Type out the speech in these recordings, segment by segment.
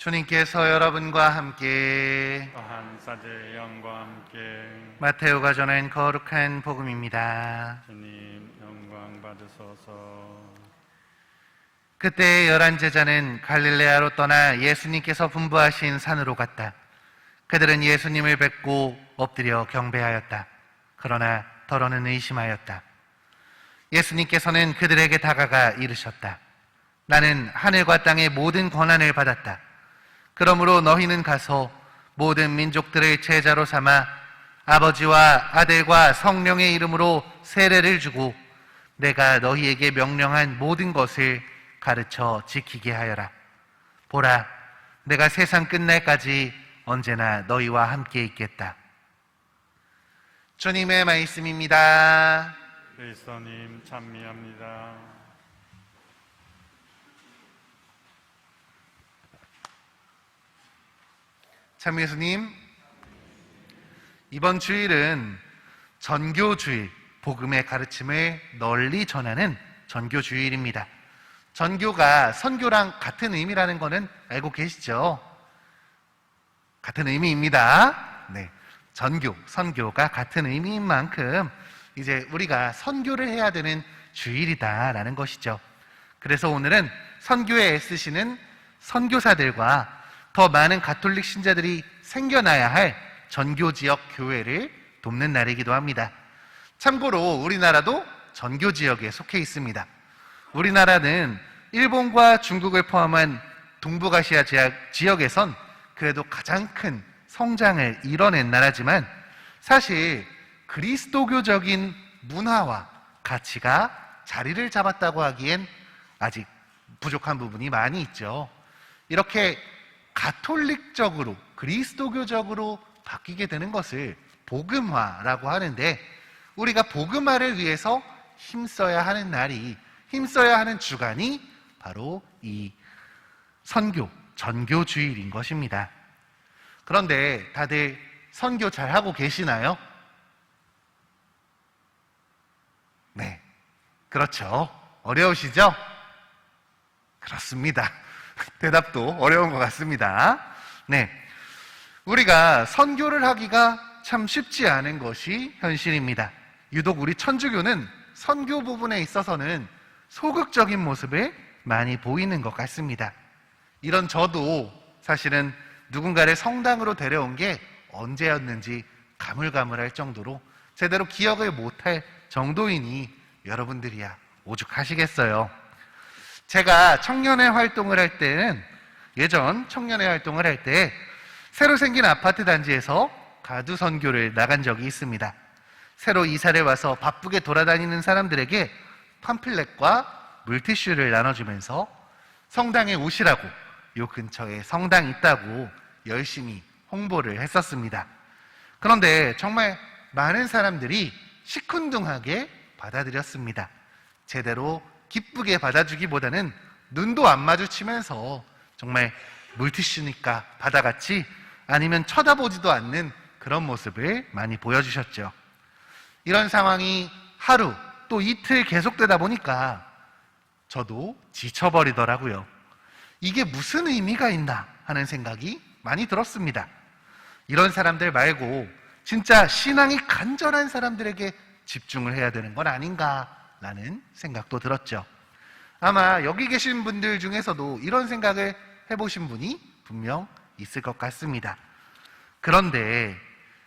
주님께서 여러분과 함께 또한 사제의 영과 함께 마테오가 전한 거룩한 복음입니다. 주님 영광 받으소서. 그때 11 제자는 갈릴레아로 떠나 예수님께서 분부하신 산으로 갔다. 그들은 예수님을 뵙고 엎드려 경배하였다. 그러나 더러는 의심하였다. 예수님께서는 그들에게 다가가 이르셨다. 나는 하늘과 땅의 모든 권한을 받았다. 그러므로 너희는 가서 모든 민족들을 제자로 삼아 아버지와 아들과 성령의 이름으로 세례를 주고 내가 너희에게 명령한 모든 것을 가르쳐 지키게 하여라. 보라, 내가 세상 끝날까지 언제나 너희와 함께 있겠다. 주님의 말씀입니다. 그리스도님 찬미합니다. 참 예수님, 이번 주일은 전교주일, 복음의 가르침을 널리 전하는 전교주일입니다. 전교가 선교랑 같은 의미라는 거는 알고 계시죠? 같은 의미입니다. 네, 전교, 선교가 같은 의미인 만큼 이제 우리가 선교를 해야 되는 주일이다라는 것이죠. 그래서 오늘은 선교에 애쓰시는 선교사들과 더 많은 가톨릭 신자들이 생겨나야 할 전교 지역 교회를 돕는 날이기도 합니다. 참고로 우리나라도 전교 지역에 속해 있습니다. 우리나라는 일본과 중국을 포함한 동북아시아 지역에선 그래도 가장 큰 성장을 이뤄낸 나라지만 사실 그리스도교적인 문화와 가치가 자리를 잡았다고 하기엔 아직 부족한 부분이 많이 있죠. 이렇게 가톨릭적으로 그리스도교적으로 바뀌게 되는 것을 복음화라고 하는데 우리가 복음화를 위해서 힘써야 하는 날이 힘써야 하는 주간이 바로 이 선교, 전교주일인 것입니다. 그런데 다들 선교 잘하고 계시나요? 네, 그렇죠. 어려우시죠? 그렇습니다. 대답도 어려운 것 같습니다. 네, 우리가 선교를 하기가 참 쉽지 않은 것이 현실입니다. 유독 우리 천주교는 선교 부분에 있어서는 소극적인 모습을 많이 보이는 것 같습니다. 이런 저도 사실은 누군가를 성당으로 데려온 게 언제였는지 가물가물할 정도로 제대로 기억을 못할 정도이니 여러분들이야 오죽하시겠어요. 제가 청년회 활동을 할 때는 예전 청년회 활동을 할 때 새로 생긴 아파트 단지에서 가두 선교를 나간 적이 있습니다. 새로 이사를 와서 바쁘게 돌아다니는 사람들에게 팜플렛과 물티슈를 나눠주면서 성당에 오시라고 요 근처에 성당 있다고 열심히 홍보를 했었습니다. 그런데 정말 많은 사람들이 시큰둥하게 받아들였습니다. 제대로 기쁘게 받아주기보다는 눈도 안 마주치면서 정말 물티슈니까 받아갔지 아니면 쳐다보지도 않는 그런 모습을 많이 보여주셨죠. 이런 상황이 하루 또 이틀 계속되다 보니까 저도 지쳐버리더라고요. 이게 무슨 의미가 있나 하는 생각이 많이 들었습니다. 이런 사람들 말고 진짜 신앙이 간절한 사람들에게 집중을 해야 되는 건 아닌가라는 생각도 들었죠. 아마 여기 계신 분들 중에서도 이런 생각을 해보신 분이 분명 있을 것 같습니다. 그런데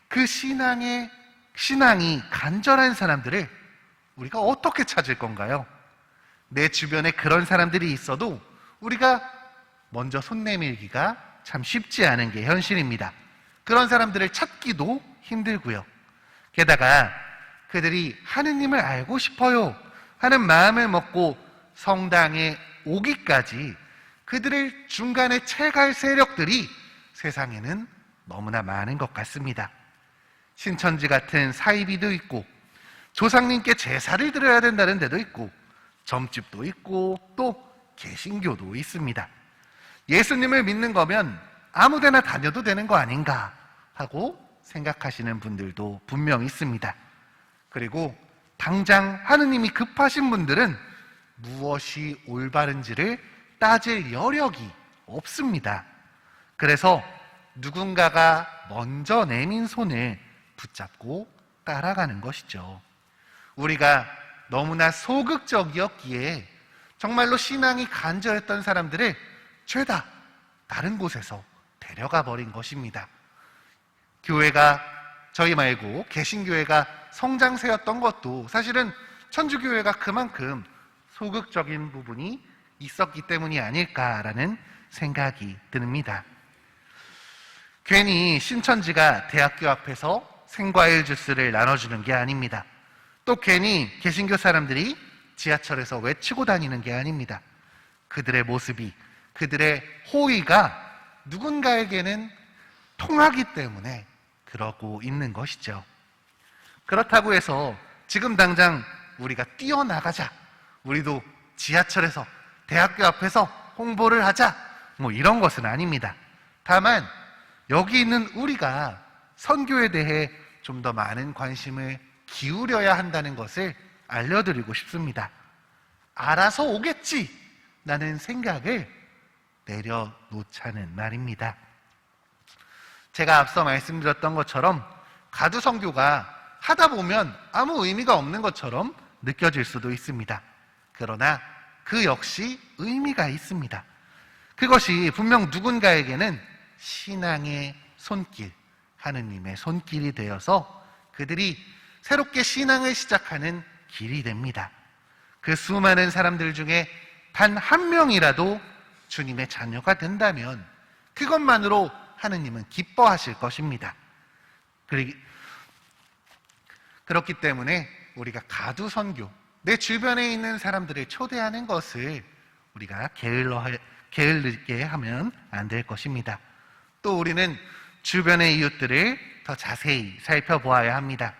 그 신앙이 간절한 사람들을 우리가 어떻게 찾을 건가요? 내 주변에 그런 사람들이 있어도 우리가 먼저 손 내밀기가 참 쉽지 않은 게 현실입니다. 그런 사람들을 찾기도 힘들고요. 게다가 그들이 하느님을 알고 싶어요 하는 마음을 먹고 성당에 오기까지 그들을 중간에 채갈 세력들이 세상에는 너무나 많은 것 같습니다. 신천지 같은 사이비도 있고 조상님께 제사를 드려야 된다는 데도 있고 점집도 있고 또 개신교도 있습니다. 예수님을 믿는 거면 아무데나 다녀도 되는 거 아닌가 하고 생각하시는 분들도 분명 있습니다. 그리고 당장 하느님이 급하신 분들은 무엇이 올바른지를 따질 여력이 없습니다. 그래서 누군가가 먼저 내민 손을 붙잡고 따라가는 것이죠. 우리가 너무나 소극적이었기에 정말로 신앙이 간절했던 사람들을 죄다 다른 곳에서 데려가 버린 것입니다. 교회가 저희 말고 개신교회가 성장세였던 것도 사실은 천주교회가 그만큼 소극적인 부분이 있었기 때문이 아닐까라는 생각이 듭니다. 괜히 신천지가 대학교 앞에서 생과일 주스를 나눠주는 게 아닙니다. 또 괜히 개신교 사람들이 지하철에서 외치고 다니는 게 아닙니다. 그들의 모습이, 그들의 호의가 누군가에게는 통하기 때문에 그러고 있는 것이죠. 그렇다고 해서 지금 당장 우리가 뛰어나가자, 우리도 지하철에서 대학교 앞에서 홍보를 하자, 뭐 이런 것은 아닙니다. 다만 여기 있는 우리가 선교에 대해 좀 더 많은 관심을 기울여야 한다는 것을 알려드리고 싶습니다. 알아서 오겠지 라는 생각을 내려놓자는 말입니다. 제가 앞서 말씀드렸던 것처럼 가두 선교가 하다 보면 아무 의미가 없는 것처럼 느껴질 수도 있습니다. 그러나 그 역시 의미가 있습니다. 그것이 분명 누군가에게는 신앙의 손길, 하느님의 손길이 되어서 그들이 새롭게 신앙을 시작하는 길이 됩니다. 그 수많은 사람들 중에 단 한 명이라도 주님의 자녀가 된다면 그것만으로 하느님은 기뻐하실 것입니다. 그렇기 때문에 우리가 가두 선교, 내 주변에 있는 사람들을 초대하는 것을 우리가 게을르게 하면 안 될 것입니다. 또 우리는 주변의 이웃들을 더 자세히 살펴보아야 합니다.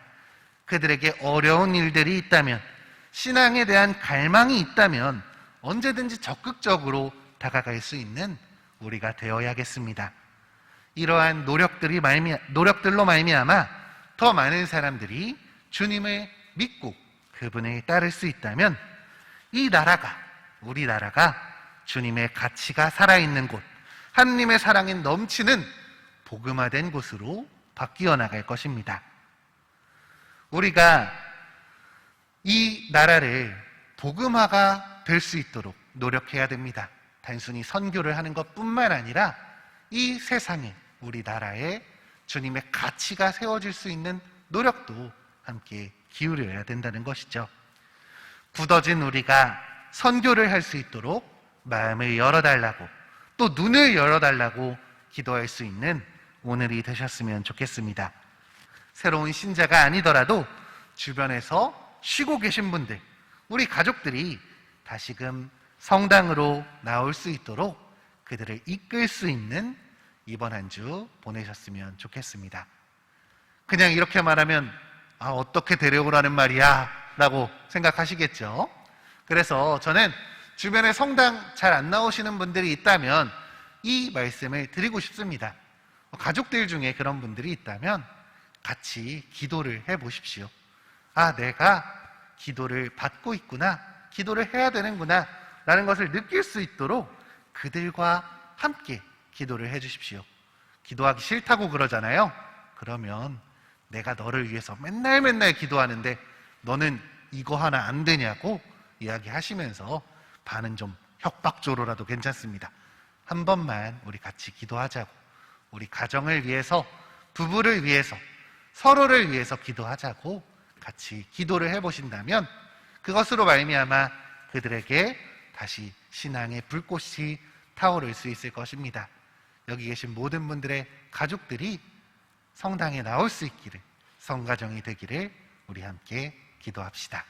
그들에게 어려운 일들이 있다면, 신앙에 대한 갈망이 있다면 언제든지 적극적으로 다가갈 수 있는 우리가 되어야겠습니다. 이러한 노력들로 말미암아 더 많은 사람들이 주님을 믿고 그분을 따를 수 있다면 이 나라가, 우리나라가 주님의 가치가 살아있는 곳, 하느님의 사랑이 넘치는 복음화된 곳으로 바뀌어 나갈 것입니다. 우리가 이 나라를 복음화가 될 수 있도록 노력해야 됩니다. 단순히 선교를 하는 것뿐만 아니라 이 세상에, 우리나라에 주님의 가치가 세워질 수 있는 노력도 함께 기울여야 된다는 것이죠. 굳어진 우리가 선교를 할 수 있도록 마음을 열어달라고, 또 눈을 열어달라고 기도할 수 있는 오늘이 되셨으면 좋겠습니다. 새로운 신자가 아니더라도 주변에서 쉬고 계신 분들, 우리 가족들이 다시금 성당으로 나올 수 있도록 그들을 이끌 수 있는 이번 한 주 보내셨으면 좋겠습니다. 그냥 이렇게 말하면 어떻게 데려오라는 말이야 라고 생각하시겠죠. 그래서 저는 주변에 성당 잘 안 나오시는 분들이 있다면 이 말씀을 드리고 싶습니다. 가족들 중에 그런 분들이 있다면 같이 기도를 해보십시오. 내가 기도를 받고 있구나, 기도를 해야 되는구나 라는 것을 느낄 수 있도록 그들과 함께 기도를 해주십시오. 기도하기 싫다고 그러잖아요. 그러면 내가 너를 위해서 맨날 기도하는데 너는 이거 하나 안 되냐고 이야기하시면서 반은 좀 협박조로라도 괜찮습니다. 한 번만 우리 같이 기도하자고, 우리 가정을 위해서, 부부를 위해서, 서로를 위해서 기도하자고 같이 기도를 해보신다면 그것으로 말미암아 그들에게 다시 신앙의 불꽃이 타오를 수 있을 것입니다. 여기 계신 모든 분들의 가족들이 성당에 나올 수 있기를, 성가정이 되기를 우리 함께 기도합시다.